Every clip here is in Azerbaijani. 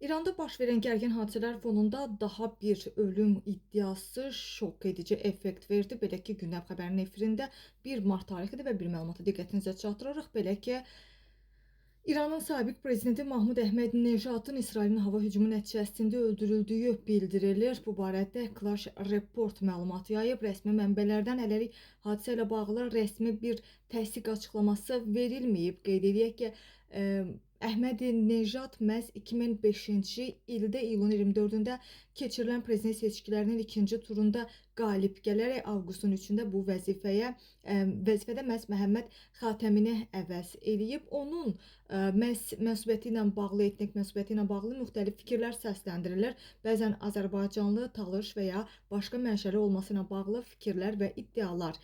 İranda baş verən gərgin hadisələr fonunda daha bir ölüm iddiası şok edici effekt verdi. Belə ki, Gündəm xəbərinin efirində 1 mart tarixidir və bir məlumata diqqətinizə çatdırırıq. Belə ki, İranın sabiq prezidenti Mahmud Əhməd-Nejadın İsrailin hava hücumu nəticəsində öldürüldüyü bildirilir. Bu barədə Clash Report məlumat yayıb. Rəsmi mənbələrdən hələlik hadisə ilə bağlı rəsmi bir təsdiq açıqlaması verilməyib. Qeyd edək ki, Əhməd-Nejad məhz 2005-ci ildə iyulun 24-də keçirilən prezident seçkilərinin ikinci turunda qalib gələrək avqustun 3-də bu vəzifədə məhz Məhəmməd Xatəmini əvəz eləyib. Onun məsuliyyəti ilə bağlı, etnik məsuliyyəti ilə bağlı müxtəlif fikirlər səsləndirilir. Bəzən Azərbaycanlı, talış və ya başqa mənşəli olması ilə bağlı fikirlər və iddialar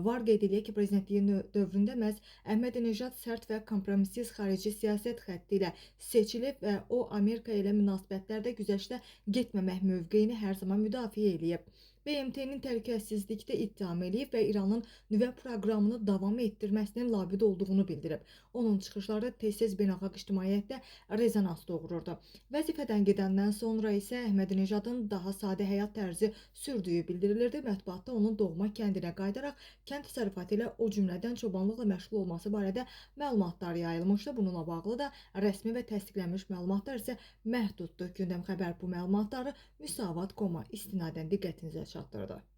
var. Qeyd edək ki, prezidentliyi dövründə məhz Əhməd-Nejad sərt və kompromissiz xarici siyasət xətti ilə seçilib və o Amerika ilə münasibətlərdə güzəştə getməmək mövqeyini hər zaman müdafiə eləyib. BMT-nin təhlükəsizlikdə ittiham eləyib və İranın nüvə proqramını davam etdirməsinin labüd olduğunu bildirib. Onun çıxışları tez-tez beynəlxalq ictimaiyyətdə rezonans doğururdu. Vəzifədən gedəndən sonra isə Əhməd-Nejadın daha sadə həyat tərzi sürdüyü bildirilirdi. Mətbuatda onun doğma kəndinə qayıdaraq kənd təsərrüfatı ilə, o cümlədən çobanlıqla məşğul olması barədə məlumatlar yayılmışdı. Bununla bağlı da rəsmi və təsdiqlənmiş məlumatlar isə məhduddur. Gündəm xəbər bu məlumatları Müsavat.com-a istinadən diqqətinizə çatdırdı.